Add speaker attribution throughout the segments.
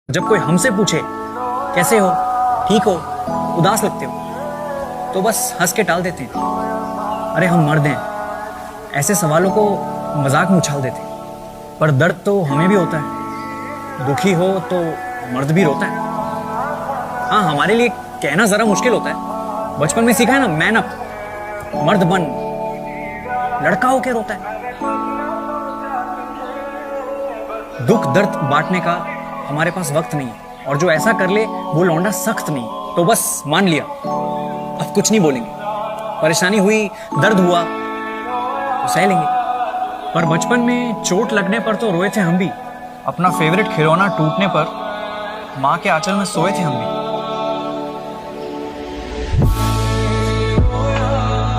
Speaker 1: जब कोई हमसे पूछे कैसे हो, ठीक हो, उदास लगते हो, तो बस हंस के टाल देते हैं। अरे हम मर्द हैं, ऐसे सवालों को मजाक में उछाल देते हैं। पर दर्द तो हमें भी होता है, दुखी हो तो मर्द भी रोता है। हाँ, हमारे लिए कहना जरा मुश्किल होता है। बचपन में सीखा है ना, मैन अप, मर्द बन, लड़का होके रोता है। दुख दर्द बांटने का हमारे पास वक्त नहीं है, और जो ऐसा कर ले वो लौंडा सख्त नहीं। तो बस मान लिया, अब कुछ नहीं बोलेंगे। परेशानी हुई, दर्द हुआ तो सह लेंगे। पर बचपन में चोट लगने पर तो रोए थे हम भी। अपना फेवरेट खिलौना टूटने पर माँ के आंचल में सोए थे हम भी।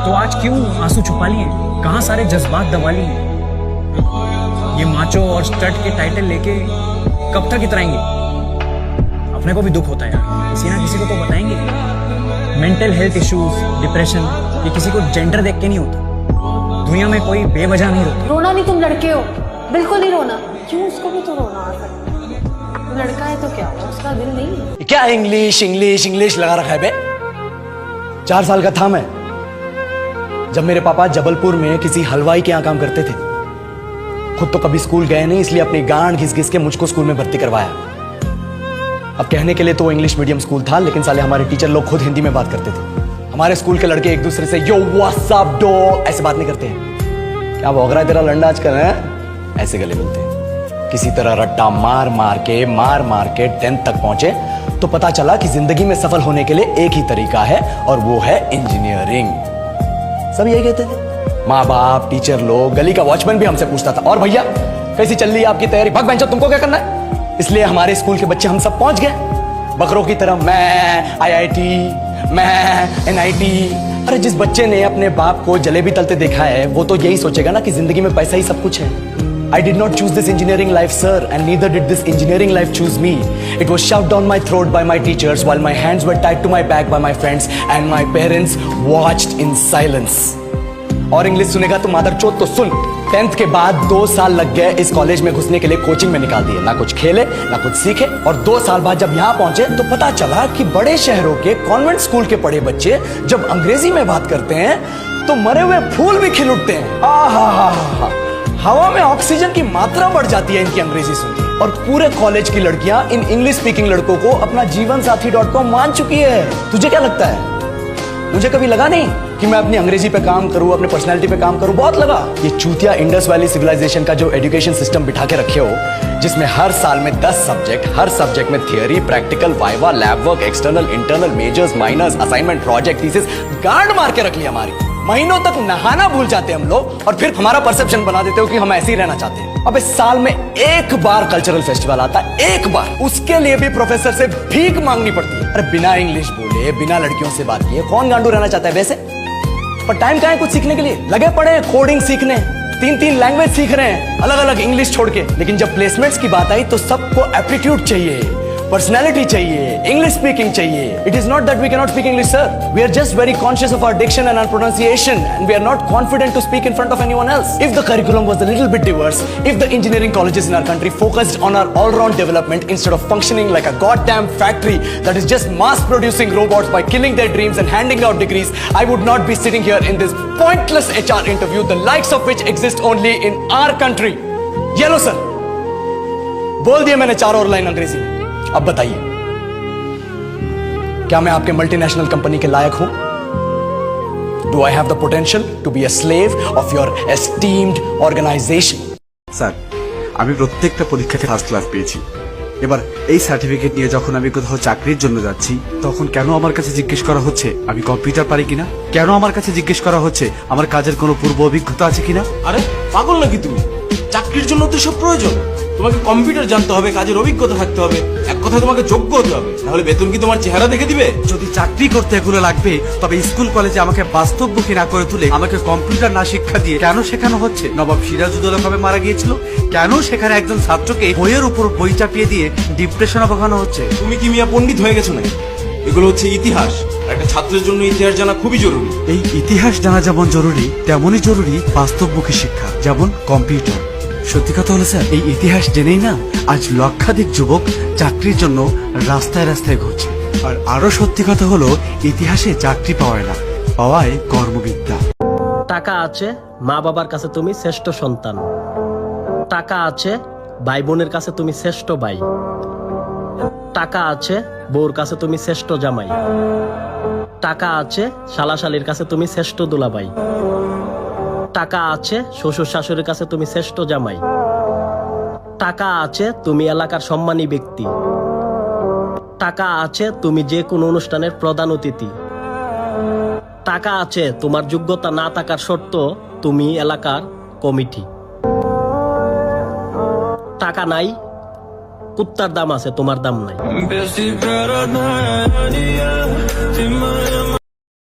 Speaker 1: तो आज क्यों आंसू छुपा लिए, कहां सारे जज्बात दबा लिए? ये माचो और स्टड के टाइटल लेके कब तक इतराएंगे? अपने को भी दुख होता है यार, किसी ना किसी को तो बताएंगे। मेंटल हेल्थ इश्यूज, डिप्रेशन, ये किसी को जेंडर देख के नहीं होता। दुनिया में कोई बेवजह नहीं रोता।
Speaker 2: रोना नहीं, तुम लड़के हो, बिल्कुल नहीं रोना। क्यों, उसको भी तो रोना आ सकता है। लड़का है तो क्या, उसका दिल नहीं है?
Speaker 3: क्या इंग्लिश इंग्लिश इंग्लिश लगा रखा है बे? 4 साल का था मैं जब मेरे पापा जबलपुर में किसी हलवाई के यहाँ काम करते थे। खुद तो कभी स्कूल गए नहीं, इसलिए अपनी गांड घिस घिस के मुझको स्कूल में भर्ती करवाया। अब कहने के लिए तो इंग्लिश मीडियम स्कूल था, लेकिन साले हमारे टीचर लोग खुद हिंदी में बात करते थे। हमारे स्कूल के लड़के एक दूसरे से यो व्हाट्स अप डो ऐसे बात नहीं करते हैं। क्या भौंक रहा है तेरा लंडा आजकल, है? ऐसे गले मिलते हैं। किसी तरह रट्टा मार मार के 10th तक पहुंचे तो पता चला कि जिंदगी में सफल होने के लिए एक ही तरीका है, और वो है इंजीनियरिंग। सब यही कहते थे, माँ बाप, टीचर लोग, गली का वॉचमैन भी हमसे पूछता था, और भैया कैसी चल रही है आपकी तैयारी? भग बेंचो, तुमको क्या करना है? इसलिए हमारे स्कूल के बच्चे हम सब पहुंच गए बकरों की तरह, मैं IIT, मैं NIT। अरे जिस बच्चे ने अपने बाप को जलेबी तलते देखा है वो तो यही सोचेगा ना कि जिंदगी में पैसा ही सब कुछ है। I did not choose this engineering life, sir, and neither did this engineering life choose me. It was shoved down my throat by my teachers while my hands were tied to my back by my friends and my parents watched in silence. और English सुनेगा तो मादरचोद तो सुन। 10th के बाद 2 साल लग गए इस कॉलेज में घुसने के लिए, कोचिंग में निकाल दिए। ना कुछ खेले ना कुछ सीखे, और 2 साल बाद जब यहाँ पहुंचे तो पता चला कि बड़े शहरों के कॉन्वेंट स्कूल के पढ़े बच्चे जब अंग्रेजी में बात करते हैं तो मरे हुए फूल भी खिल उठते हैं। आहा, हवा में ऑक्सीजन की मात्रा बढ़ जाती है इनकी अंग्रेजी सुनकर। और पूरे कॉलेज की लड़कियां इन इंग्लिश स्पीकिंग लड़कों को अपना जीवन साथी .com मान चुकी है। तुझे क्या लगता है? मुझे कभी लगा नहीं कि मैं अपनी अंग्रेजी पे काम करूं, अपनी पर्सनालिटी पे काम करूं। बहुत लगा। ये चूतिया इंडस वैली सिविलाइजेशन का जो एजुकेशन सिस्टम बिठा के रखे हो, जिसमें हर साल में 10 सब्जेक्ट, हर सब्जेक्ट में theory, practical, viva, lab work, external, internal, majors, minors, assignment, project, thesis, गांड मार के रख ली हमारी। महीनों तक नहाना भूल जाते हम लोग, और फिर हमारा परसेप्शन बना देते हो कि हम ऐसे ही रहना चाहते हैं। अब इस साल में एक बार कल्चरल फेस्टिवल आता है, एक बार, उसके लिए भी प्रोफेसर से भीख मांगनी पड़ती है। अरे बिना इंग्लिश बोले, बिना लड़कियों से बात किए कौन गांडू रहना चाहता है वैसे? पर टाइम कहाँ है कुछ सीखने के लिए? लगे पड़े कोडिंग सीखने, 3 लैंग्वेज सीख रहे हैं अलग अलग इंग्लिश छोड़ के। लेकिन जब प्लेसमेंट्स की बात आई तो सबको एप्टीट्यूड चाहिए, पर्सनैलिटी चाहिए, इंग्लिश स्पीकिंग चाहिए। It is not that we can not speak English, sir. We are just very conscious of our diction and our pronunciation, and we are not confident to speak in front of anyone else. If the curriculum was a little bit diverse, if the engineering colleges in our country focused on our all-round development instead of functioning like a goddamn factory that is just mass producing robots by killing their dreams and handing out degrees, I would not be sitting here in this pointless HR interview, the likes of which exist only in our country. ये लो sir, बोल दिया मैंने 4 और line अंग्रेजी में। अब बताइए, क्या मैं आपके मल्टीनेशनल कंपनी के लायक हूं? Do I have the potential to be a slave of your esteemed organization?
Speaker 4: Sir, আমি প্রত্যেকটা পরীক্ষাতে ফার্স্ট ক্লাস পেয়েছি। এবার এই সার্টিফিকেট নিয়ে যখন আমি কোথাও চাকরির জন্য যাচ্ছি, তখন কেন আমার কাছে জিজ্ঞেস করা হচ্ছে আমি কম্পিউটার পারি কিনা? কেন আমার কাছে জিজ্ঞেস করা হচ্ছে আমার কাজের কোনো পূর্ব অভিজ্ঞতা আছে কিনা?
Speaker 5: আরে পাগল নাকি তুমি? চাকরির জন্য তো সব প্রয়োজন। তোমাকে কম্পিউটার জানতে হবে, কাজের অভিজ্ঞতা থাকতে হবে, এক কথায় তোমাকে যোগ্য হতে হবে, নাহলে বেতন কি তোমার চেহারা দেখে দিবে?
Speaker 4: যদি চাকরি করতে এগুলো লাগবে, তবে স্কুল কলেজে আমাকে বাস্তবমুখী না করে তুলে আমাকে কম্পিউটার না শিক্ষা দিয়ে কেন শেখানো হচ্ছে? নবাব সিরাজউদ্দৌলা কবে মারা গিয়েছিল? কেন সেখানে একজন ছাত্রকে বইয়ের উপর বই চাপিয়ে দিয়ে ডিপ্রেশনে ভোগানো হচ্ছে?
Speaker 5: তুমি কি মিয়া পণ্ডিত হয়ে গেছো নাকি? এগুলো হচ্ছে ইতিহাস, আর একটা ছাত্রের জন্য ইতিহাস জানা খুবই জরুরি।
Speaker 4: এই ইতিহাস জানা যেমন জরুরি, তেমনই জরুরি বাস্তবমুখী শিক্ষা, যেমন কম্পিউটার। সত্যি কথা হলো স্যার, এই ইতিহাস জেনেই না আজ লক্ষাধিক যুবক চাকরির জন্য রাস্তায় রাস্তায় ঘুরছে। আর আরো সত্যি কথা হলো, ইতিহাসে চাকরি পাওয়ায় না, পাওয়ায় কর্মবিদ্যা।
Speaker 6: টাকা আছে, মা বাবার কাছে তুমি শ্রেষ্ঠ সন্তান। টাকা আছে, ভাই বোনের কাছে তুমি শ্রেষ্ঠ ভাই। টাকা আছে, বউর কাছে তুমি শ্রেষ্ঠ জামাই। টাকা আছে, শালাশালির কাছে তুমি শ্রেষ্ঠ দুলাভাই। টাকা আছে, শ্বশুর শাশুড়ির কাছে তুমি শ্রেষ্ঠ জামাই। টাকা আছে, তুমি এলাকার সম্মানী ব্যক্তি। টাকা আছে, তুমি যে কোনো অনুষ্ঠানের প্রধান অতিথি। টাকা আছে, তোমার যোগ্যতা না থাকার শর্ত তুমি এলাকার কমিটি। টাকা নাই, কুত্তার দাম আছে, তোমার দাম নাই।